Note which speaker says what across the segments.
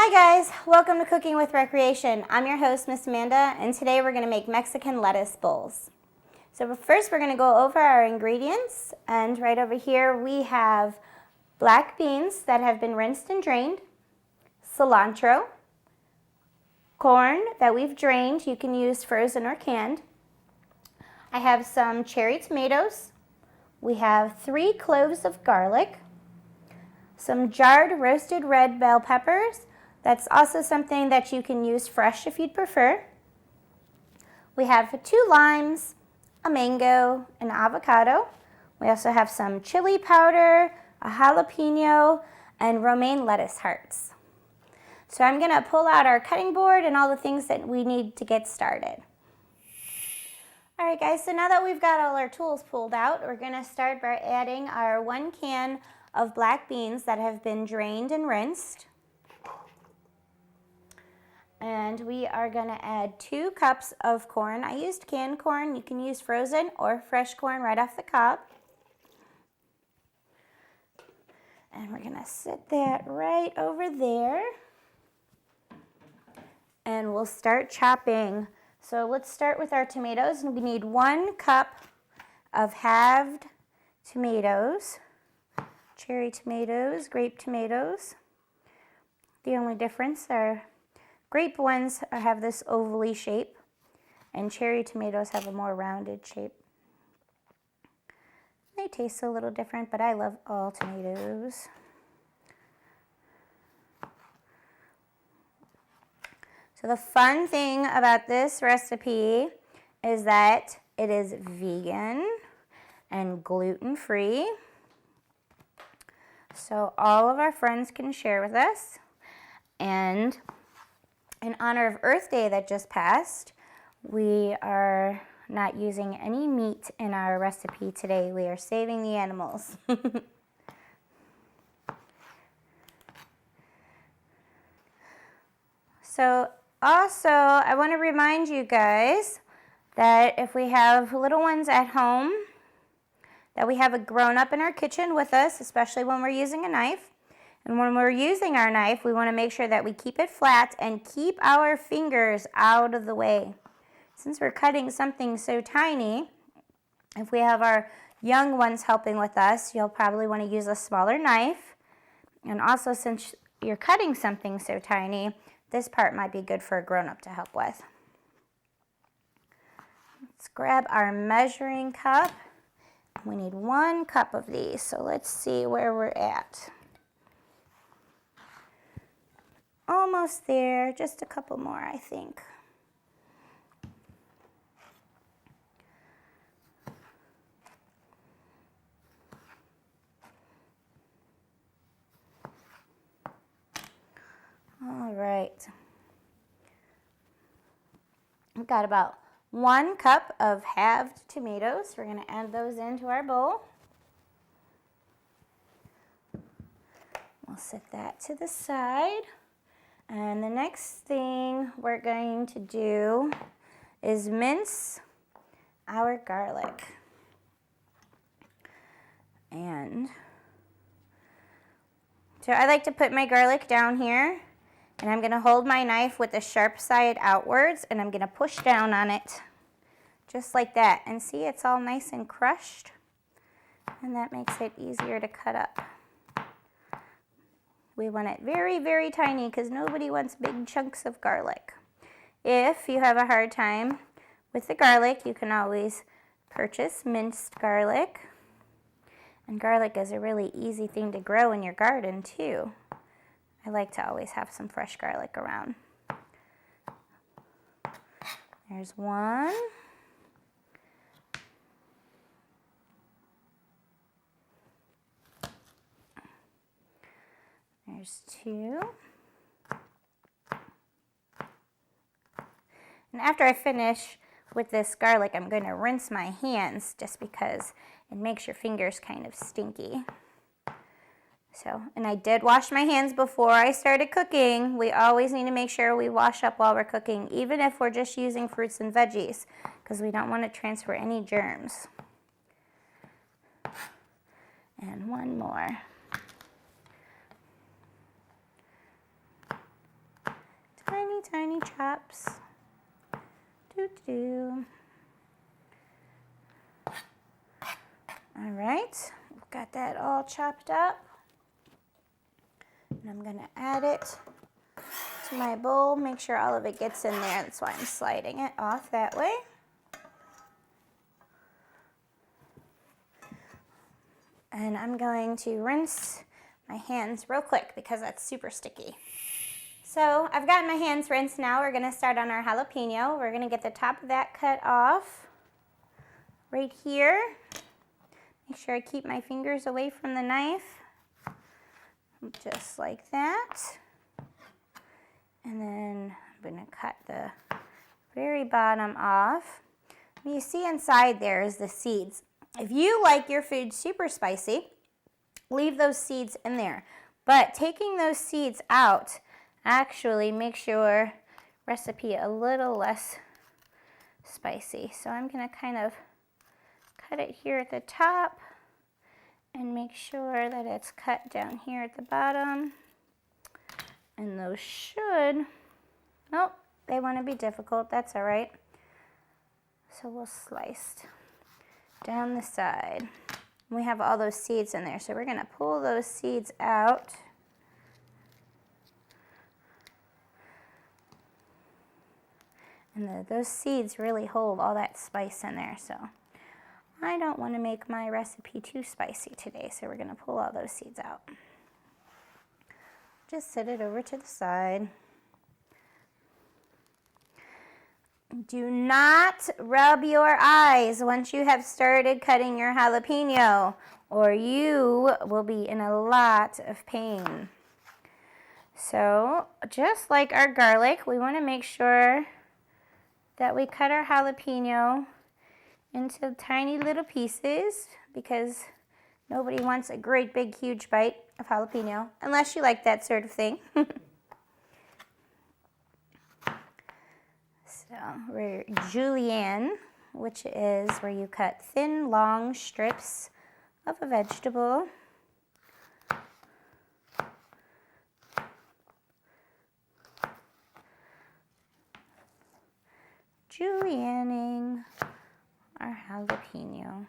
Speaker 1: Hi guys, welcome to Cooking with Recreation. I'm your host, Miss Amanda, and today we're going to make Mexican lettuce bowls. So first we're going to go over our ingredients, and right over here we have black beans that have been rinsed and drained, cilantro, corn that we've drained, you can use frozen or canned. I have some cherry tomatoes. We have 3 cloves of garlic, some jarred roasted red bell peppers. That's also something that you can use fresh if you'd prefer. We have 2 limes, a mango, an avocado. We also have some chili powder, a jalapeno, and romaine lettuce hearts. So I'm going to pull out our cutting board and all the things that we need to get started. Alright guys, so now that we've got all our tools pulled out, we're going to start by adding our 1 can of black beans that have been drained and rinsed. And we are going to add 2 cups of corn. I used canned corn. You can use frozen or fresh corn right off the cob. And we're going to set that right over there. And we'll start chopping. So let's start with our tomatoes. And we need 1 cup of halved tomatoes. Cherry tomatoes, grape tomatoes. The only difference are grape ones have this ovally shape, and cherry tomatoes have a more rounded shape. They taste a little different, but I love all tomatoes. So the fun thing about this recipe is that it is vegan and gluten-free. So all of our friends can share with us. And in honor of Earth Day that just passed, we are not using any meat in our recipe today. We are saving the animals. So also, I want to remind you guys that if we have little ones at home, that we have a grown-up in our kitchen with us, especially when we're using a knife. And when we're using our knife, we want to make sure that we keep it flat and keep our fingers out of the way. Since we're cutting something so tiny, if we have our young ones helping with us, you'll probably want to use a smaller knife. And also, since you're cutting something so tiny, this part might be good for a grown-up to help with. Let's grab our measuring cup. We need 1 cup of these, so let's see where we're at. Almost there, just a couple more, I think. All right. We've got about 1 cup of halved tomatoes. We're going to add those into our bowl. We'll set that to the side. And the next thing we're going to do is mince our garlic. And so I like to put my garlic down here, and I'm going to hold my knife with the sharp side outwards, and I'm going to push down on it just like that. And see, it's all nice and crushed, and that makes it easier to cut up. We want it very, very tiny because nobody wants big chunks of garlic. If you have a hard time with the garlic, you can always purchase minced garlic. And garlic is a really easy thing to grow in your garden too. I like to always have some fresh garlic around. There's 1. There's 2. And after I finish with this garlic, I'm going to rinse my hands just because it makes your fingers kind of stinky. So, and I did wash my hands before I started cooking. We always need to make sure we wash up while we're cooking, even if we're just using fruits and veggies, because we don't want to transfer any germs. And 1 more. tiny, tiny chops. Doo-doo. All right, we've got that all chopped up. And I'm gonna add it to my bowl. Make sure all of it gets in there. That's why I'm sliding it off that way. And I'm going to rinse my hands real quick because that's super sticky. So I've gotten my hands rinsed now. We're gonna start on our jalapeno. We're gonna get the top of that cut off right here. Make sure I keep my fingers away from the knife. Just like that. And then I'm gonna cut the very bottom off. You see inside there is the seeds. If you like your food super spicy, leave those seeds in there. But taking those seeds out actually makes your recipe a little less spicy. So I'm gonna kind of cut it here at the top and make sure that it's cut down here at the bottom. And those should, nope, they want to be difficult, that's all right. So we'll slice down the side. We have all those seeds in there, so we're gonna pull those seeds out. And those seeds really hold all that spice in there, so I don't want to make my recipe too spicy today, so we're going to pull all those seeds out. Just set it over to the side. Do not rub your eyes once you have started cutting your jalapeno, or you will be in a lot of pain. So, just like our garlic, we want to make sure that we cut our jalapeno into tiny little pieces because nobody wants a great big huge bite of jalapeno unless you like that sort of thing. So we're julienne, which is where you cut thin long strips of a vegetable. Julienning our jalapeno.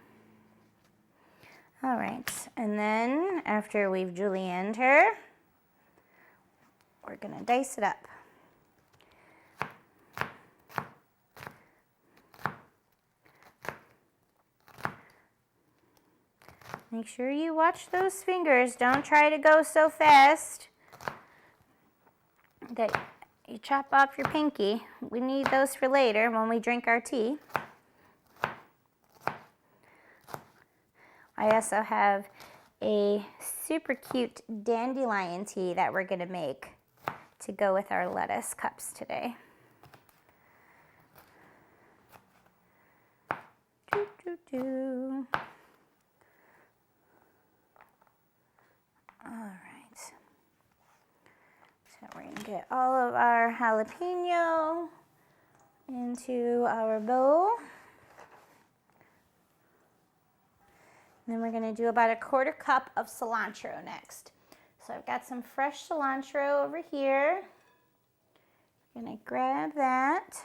Speaker 1: All right, and then after we've julienned her, we're gonna dice it up. Make sure you watch those fingers. Don't try to go so fast that you chop off your pinky. We need those for later when we drink our tea. I also have a super cute dandelion tea that we're gonna make to go with our lettuce cups today. Doo, doo, doo. All right, so we're gonna get all of our jalapeno into our bowl. And then we're gonna do about a 1/4 cup of cilantro next. So I've got some fresh cilantro over here. I'm gonna grab that.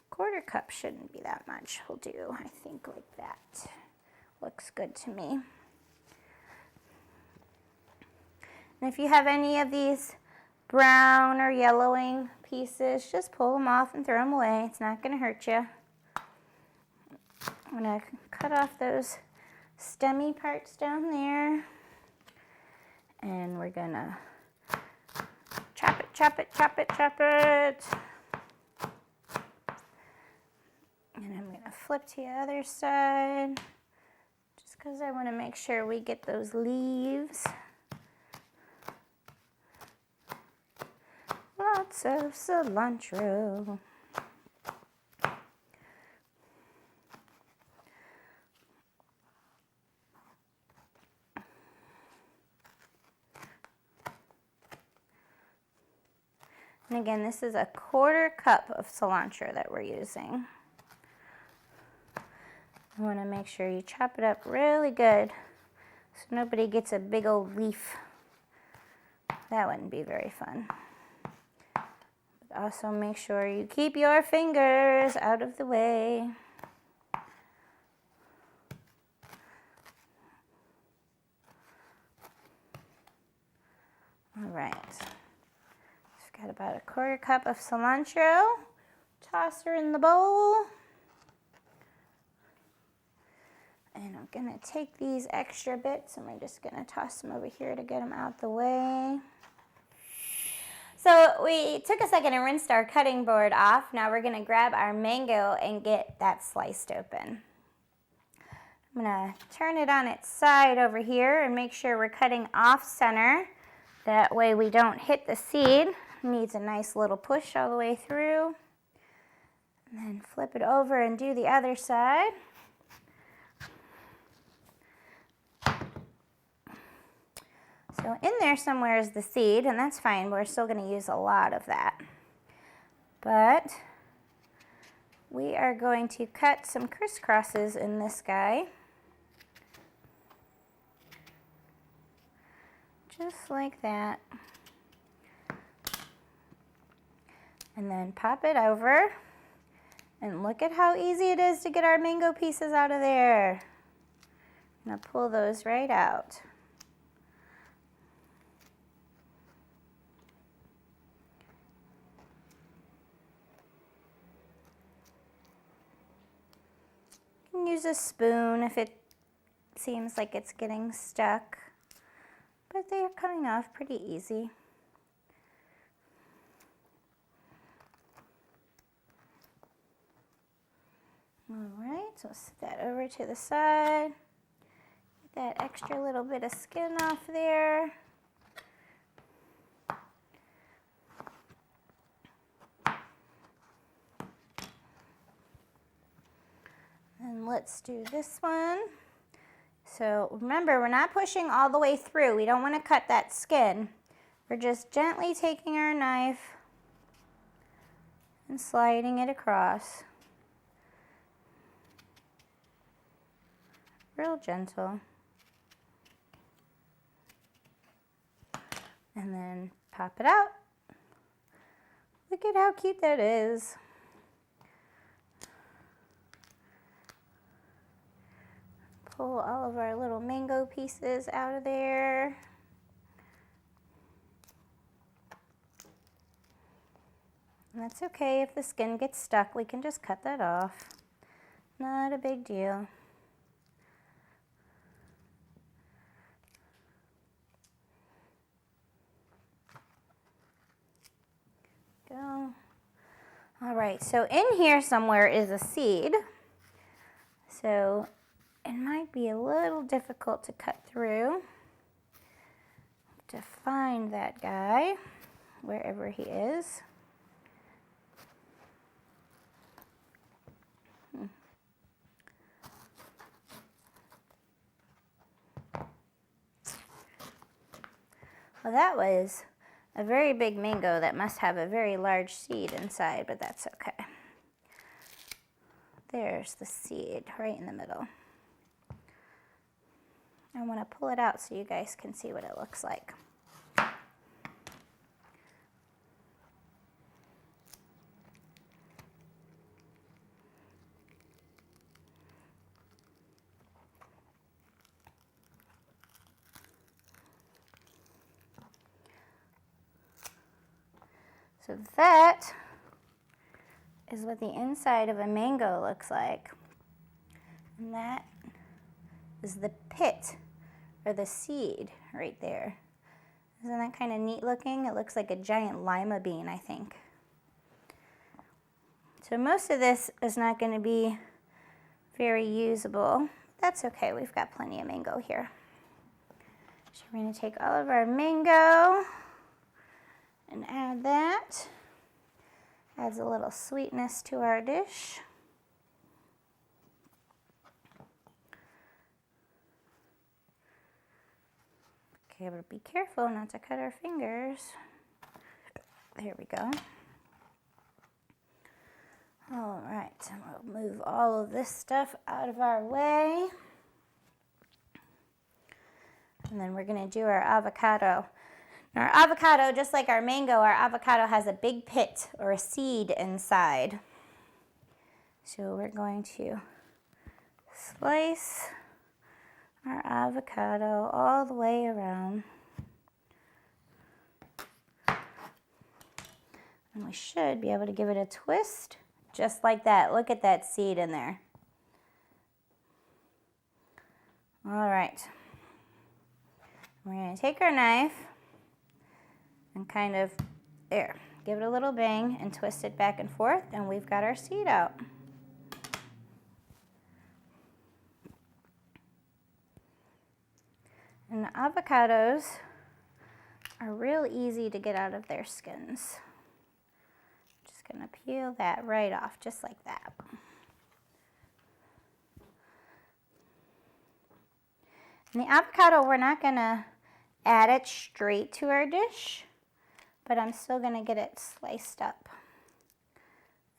Speaker 1: 1/4 cup shouldn't be that much. We'll do, I think, like that. Looks good to me. And if you have any of these brown or yellowing pieces, just pull them off and throw them away. It's not gonna hurt you. I'm gonna cut off those stemmy parts down there. And we're gonna chop it, chop it, chop it, chop it. And I'm gonna flip to the other side. Just because I want to make sure we get those leaves. Lots of cilantro. And again, this is a 1/4 cup of cilantro that we're using. You want to make sure you chop it up really good so nobody gets a big old leaf That wouldn't be very fun. But also make sure you keep your fingers out of the way. All right. I've got about a 1/4 cup of cilantro. Toss her in the bowl. And I'm gonna take these extra bits and we're just gonna toss them over here to get them out the way. So we took a second and rinsed our cutting board off. Now we're gonna grab our mango and get that sliced open. I'm gonna turn it on its side over here and make sure we're cutting off center. That way we don't hit the seed. It needs a nice little push all the way through. And then flip it over and do the other side. So in there somewhere is the seed, and that's fine. We're still going to use a lot of that. But we are going to cut some crisscrosses in this guy. Just like that. And then pop it over. And look at how easy it is to get our mango pieces out of there. I'm going to pull those right out. You can use a spoon if it seems like it's getting stuck, but they are coming off pretty easy. All right, so set that over to the side. Get that extra little bit of skin off there. And let's do this one. So remember, we're not pushing all the way through. We don't want to cut that skin. We're just gently taking our knife and sliding it across. Real gentle. And then pop it out. Look at how cute that is. Pull all of our little mango pieces out of there. And that's okay if the skin gets stuck, we can just cut that off. Not a big deal. Go. All right, so in here somewhere is a seed. So it might be a little difficult to cut through. To find that guy, wherever he is. Well, that was a very big mango that must have a very large seed inside, but that's okay. There's the seed right in the middle. I want to pull it out so you guys can see what it looks like. So that is what the inside of a mango looks like. And that is the pit, or the seed, right there. Isn't that kind of neat looking? It looks like a giant lima bean, I think. So most of this is not going to be very usable. That's okay, we've got plenty of mango here. So we're going to take all of our mango and add that. Adds a little sweetness to our dish. Okay, but be careful not to cut our fingers. There we go. All right, so we'll move all of this stuff out of our way. And then we're gonna do our avocado. Our avocado, just like our mango, our avocado has a big pit or a seed inside. So we're going to slice our avocado all the way around. And we should be able to give it a twist just like that. Look at that seed in there. All right. We're going to take our knife and kind of, there, give it a little bang and twist it back and forth, and we've got our seed out. And the avocados are real easy to get out of their skins. Just gonna peel that right off, just like that. And the avocado, we're not gonna add it straight to our dish, but I'm still gonna get it sliced up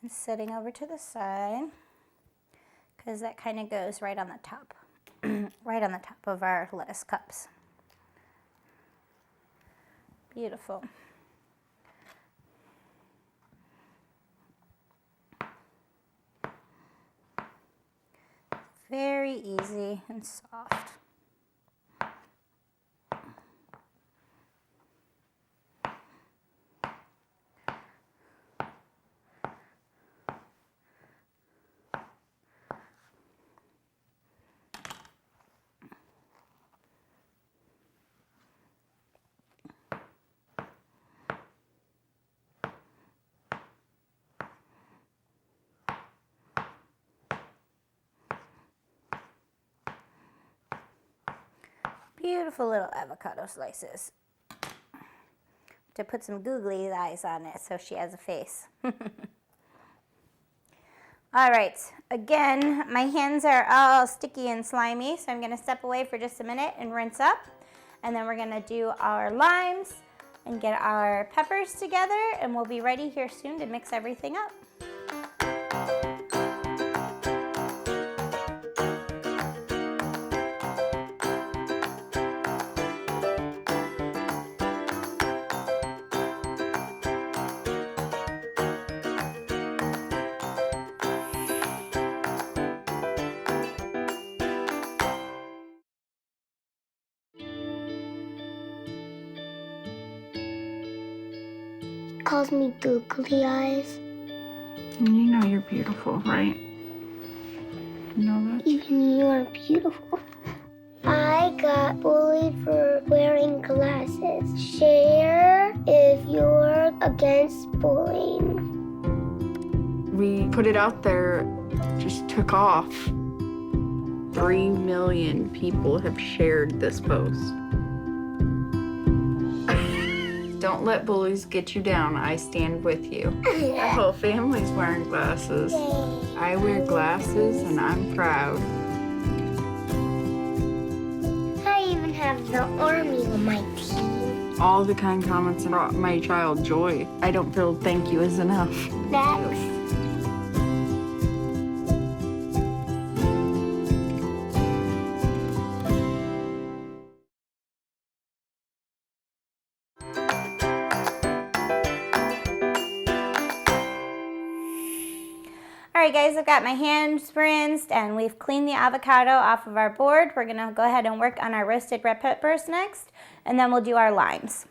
Speaker 1: and sitting over to the side, because that kind of goes right on the top. Right on the top of our lettuce cups. Beautiful. Very easy and soft. Beautiful little avocado slices. To put some googly eyes on it so she has a face. All right, again, my hands are all sticky and slimy, so I'm gonna step away for just a minute and rinse up. And then we're gonna do our limes and get our peppers together, and we'll be ready here soon to mix everything up.
Speaker 2: Calls me googly eyes.
Speaker 3: You know you're beautiful, right? You know that?
Speaker 2: Even you're beautiful. I got bullied for wearing glasses. Share if you're against bullying.
Speaker 3: We put it out there, just took off. 3 million people have shared this post. Don't let bullies get you down. I stand with you. Our whole family's wearing glasses. I wear glasses and I'm proud.
Speaker 2: I even have the army on my team.
Speaker 3: All the kind comments brought my child joy. I don't feel thank you is enough.
Speaker 2: That's
Speaker 1: All right, guys, I've got my hands rinsed and we've cleaned the avocado off of our board. We're gonna go ahead and work on our roasted red peppers next, and then we'll do our limes.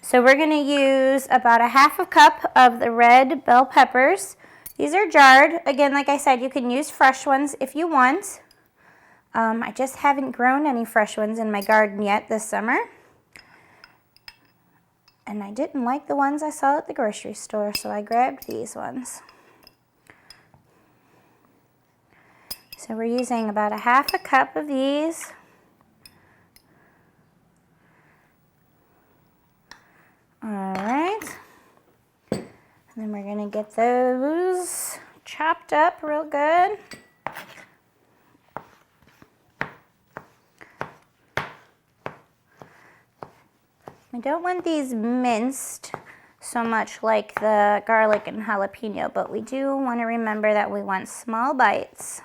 Speaker 1: So we're gonna use about a half a cup of the red bell peppers. These are jarred. Again, like I said, you can use fresh ones if you want. I just haven't grown any fresh ones in my garden yet this summer. And I didn't like the ones I saw at the grocery store, so I grabbed these ones. So we're using about a half a cup of these. All right. And then we're gonna get those chopped up real good. We don't want these minced so much like the garlic and jalapeno, but we do want to remember that we want small bites.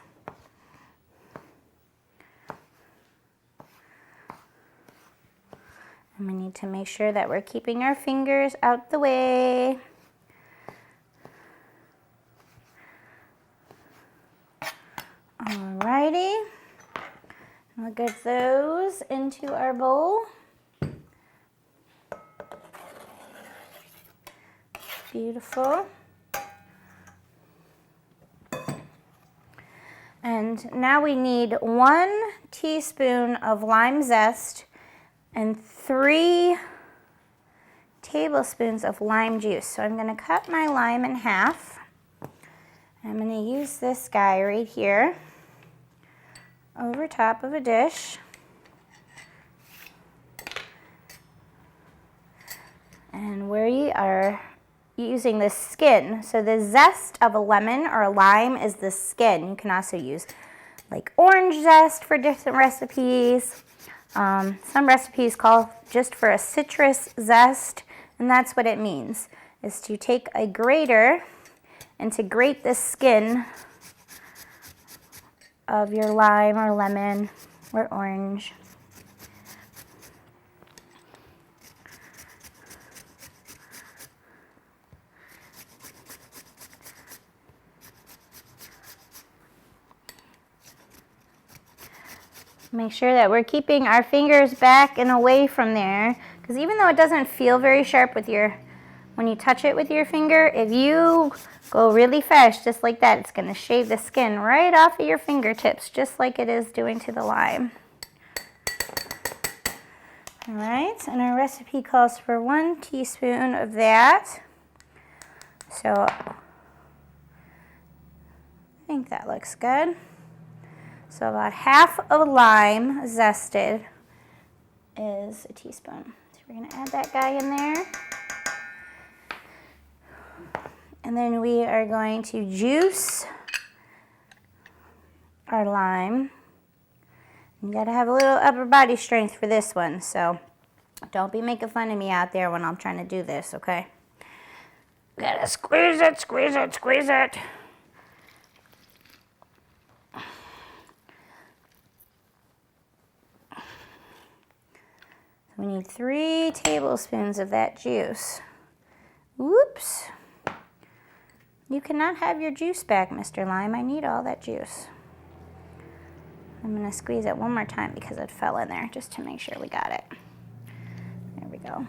Speaker 1: And we need to make sure that we're keeping our fingers out the way. Alrighty. We'll get those into our bowl. Beautiful. And now we need 1 teaspoon of lime zest and 3 tablespoons of lime juice. So I'm going to cut my lime in half. I'm going to use this guy right here over top of a dish. And we are using the skin. So the zest of a lemon or a lime is the skin. You can also use like orange zest for different recipes. Some recipes call just for a citrus zest, and that's what it means, is to take a grater and to grate the skin of your lime or lemon or orange. Make sure that we're keeping our fingers back and away from there, because even though it doesn't feel very sharp when you touch it with your finger, if you go really fast just like that, it's going to shave the skin right off of your fingertips, just like it is doing to the lime. All right, and our recipe calls for 1 teaspoon of that. So I think that looks good. So about half of lime zested is a teaspoon. So we're going to add that guy in there. And then we are going to juice our lime. You got to have a little upper body strength for this one, so don't be making fun of me out there when I'm trying to do this, okay? Got to squeeze it, squeeze it, squeeze it. We need 3 tablespoons of that juice. Whoops. You cannot have your juice back, Mr. Lime. I need all that juice. I'm going to squeeze it one more time because it fell in there, just to make sure we got it. There we go.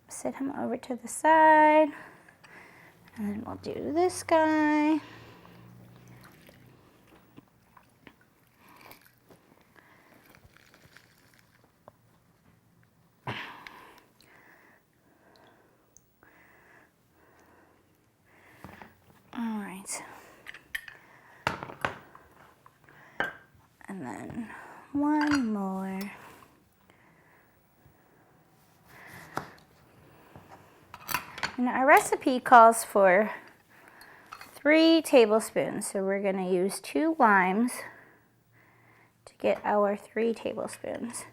Speaker 1: Sit him over to the side. And then we'll do this guy. And then 1 more. And our recipe calls for 3 tablespoons, so we're going to use 2 limes to get our 3 tablespoons.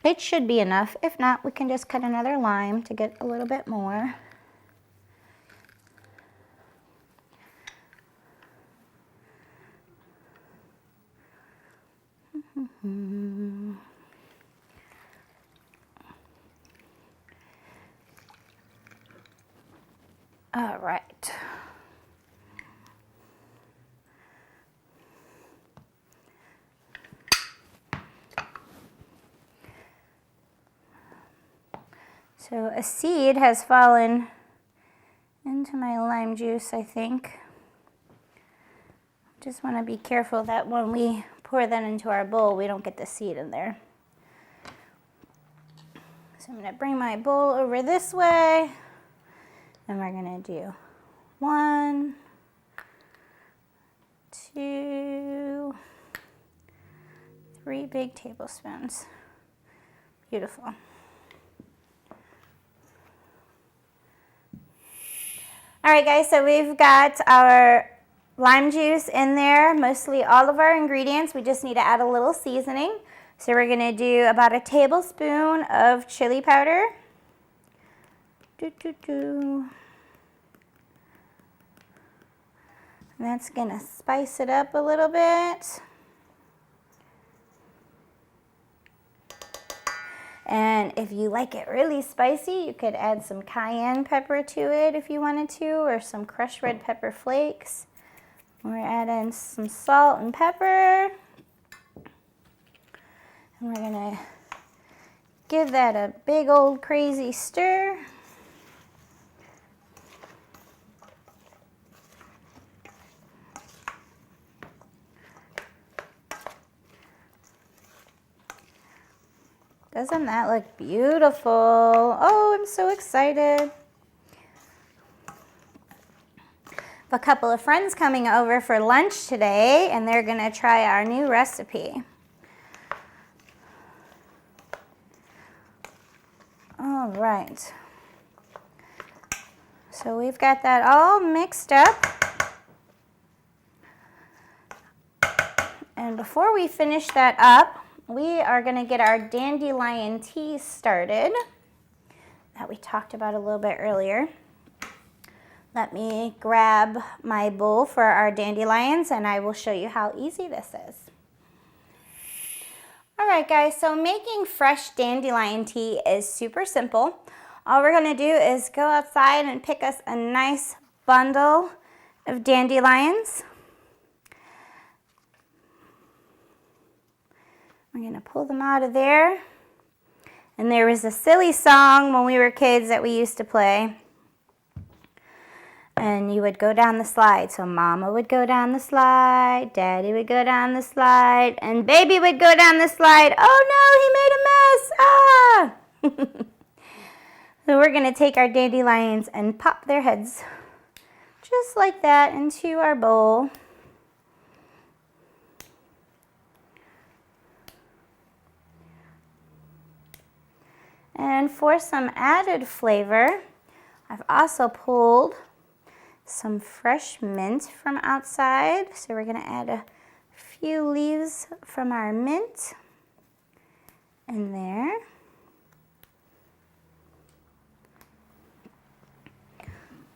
Speaker 1: It should be enough. If not, we can just cut another lime to get a little bit more. All right. So a seed has fallen into my lime juice, I think. Just want to be careful that when we pour that into our bowl, we don't get the seed in there. So I'm going to bring my bowl over this way, and we're going to do 1, 2, 3 big tablespoons. Beautiful. All right, guys, so we've got our lime juice in there, mostly all of our ingredients. We just need to add a little seasoning. So we're going to do about a tablespoon of chili powder. And that's going to spice it up a little bit. And if you like it really spicy, you could add some cayenne pepper to it if you wanted to, or some crushed red pepper flakes. We're adding some salt and pepper. And we're gonna give that a big old crazy stir. Doesn't that look beautiful? Oh, I'm so excited. A couple of friends coming over for lunch today, and they're gonna try our new recipe. All right. So we've got that all mixed up. And before we finish that up, we are gonna get our dandelion tea started that we talked about a little bit earlier. Let me grab my bowl for our dandelions and I will show you how easy this is. All right guys, so making fresh dandelion tea is super simple. All we're gonna do is go outside and pick us a nice bundle of dandelions. We're gonna pull them out of there. And there was a silly song when we were kids that we used to play. And you would go down the slide. So Mama would go down the slide, Daddy would go down the slide, and Baby would go down the slide. Oh no, he made a mess, ah! So we're gonna take our dandelions and pop their heads just like that into our bowl. And for some added flavor, I've also pulled some fresh mint from outside. So we're gonna add a few leaves from our mint in there.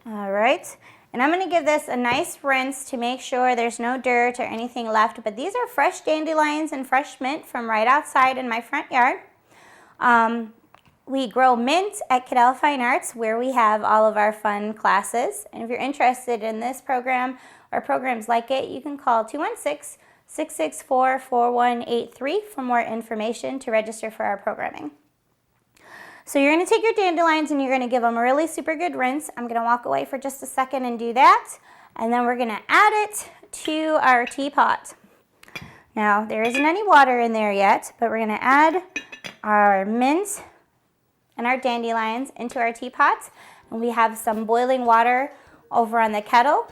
Speaker 1: All right, and I'm gonna give this a nice rinse to make sure there's no dirt or anything left, but these are fresh dandelions and fresh mint from right outside in my front yard. We grow mint at Cadell Fine Arts, where we have all of our fun classes. And if you're interested in this program or programs like it, you can call 216-664-4183 for more information to register for our programming. So you're gonna take your dandelions and you're gonna give them a really super good rinse. I'm gonna walk away for just a second and do that. And then we're gonna add it to our teapot. Now, there isn't any water in there yet, but we're gonna add our mint and our dandelions into our teapot. And we have some boiling water over on the kettle.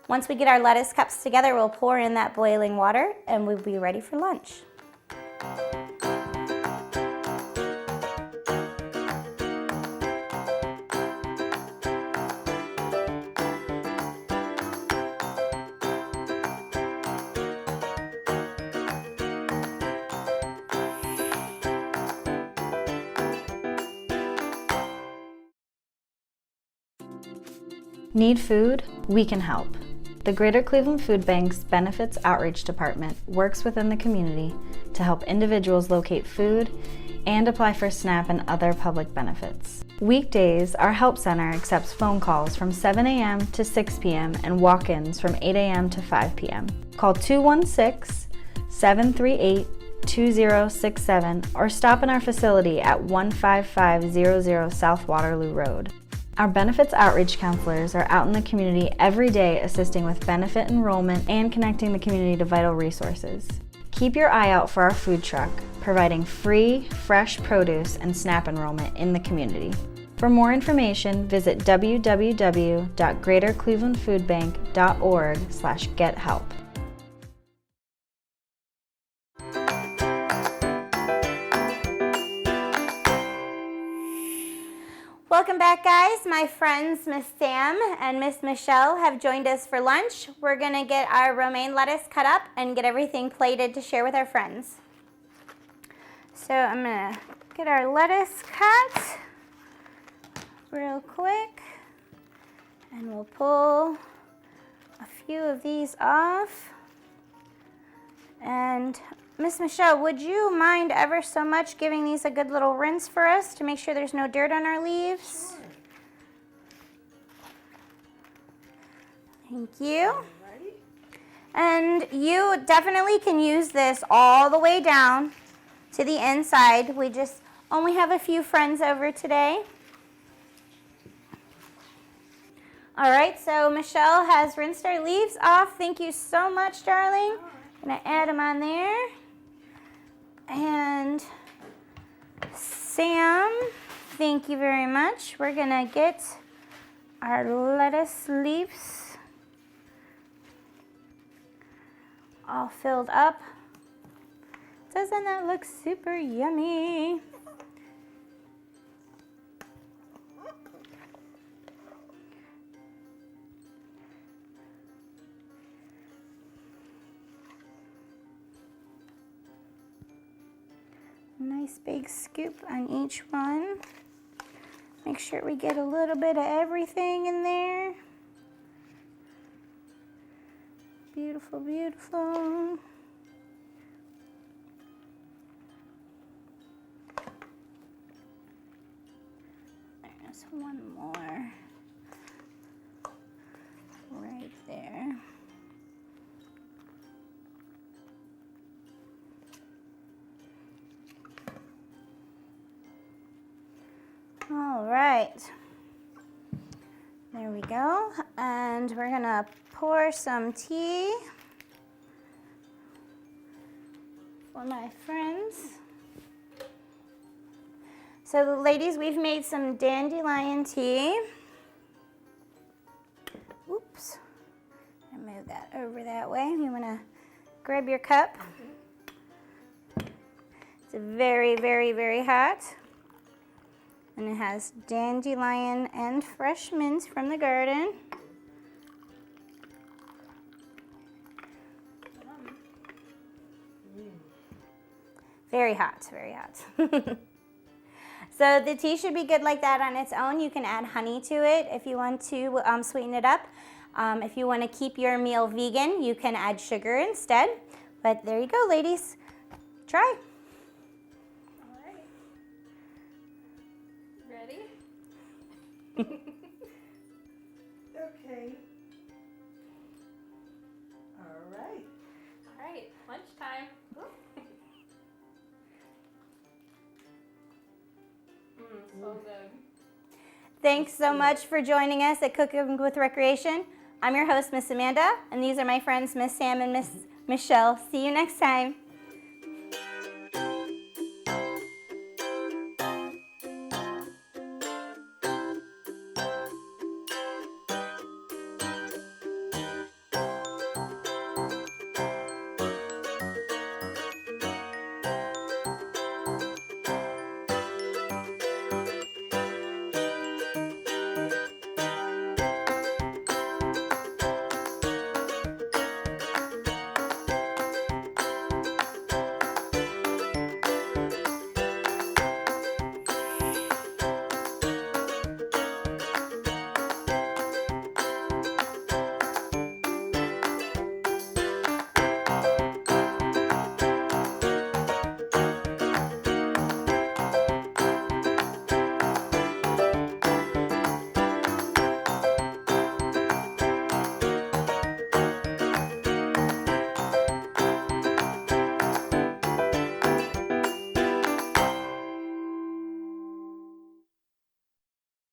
Speaker 1: Once we get our lettuce cups together, we'll pour in that boiling water and we'll be ready for lunch.
Speaker 4: Need food? We can help. The Greater Cleveland Food Bank's Benefits Outreach Department works within the community to help individuals locate food and apply for SNAP and other public benefits. Weekdays, our help center accepts phone calls from 7 a.m. to 6 p.m. and walk-ins from 8 a.m. to 5 p.m. Call 216-738-2067 or stop in our facility at 15500 South Waterloo Road. Our benefits outreach counselors are out in the community every day assisting with benefit enrollment and connecting the community to vital resources. Keep your eye out for our food truck, providing free, fresh produce and SNAP enrollment in the community. For more information, visit www.greaterclevelandfoodbank.org/gethelp.
Speaker 1: Welcome back, guys. My friends Miss Sam and Miss Michelle have joined us for lunch. We're gonna get our romaine lettuce cut up and get everything plated to share with our friends. So I'm gonna get our lettuce cut real quick and we'll pull a few of these off. And Miss Michelle, would you mind ever so much giving these a good little rinse for us to make sure there's no dirt on our leaves?
Speaker 5: Sure.
Speaker 1: Thank you. And you definitely can use this all the way down to the inside. We just only have a few friends over today. All right, so Michelle has rinsed our leaves off. Thank you so much, darling. I'm gonna add them on there. And Sam, thank you very much. We're gonna get our lettuce leaves all filled up. Doesn't that look super yummy? Nice big scoop on each one. Make sure we get a little bit of everything in there. Beautiful, beautiful. There's one more right there. All right, there we go. And we're gonna pour some tea for my friends. So ladies, we've made some dandelion tea. Oops, I move that over that way. You wanna grab your cup. It's very, very, very hot. And it has dandelion and fresh mint from the garden. Very hot, very hot. So the tea should be good like that on its own. You can add honey to it if you want to sweeten it up. If you want to keep your meal vegan, you can add sugar instead. But there you go, ladies. Try.
Speaker 5: Okay. All right.
Speaker 3: All right, lunchtime. So good.
Speaker 1: Thanks so much for joining us at Cooking with Recreation. I'm your host, Miss Amanda, and these are my friends, Miss Sam and Miss Michelle. See you next time.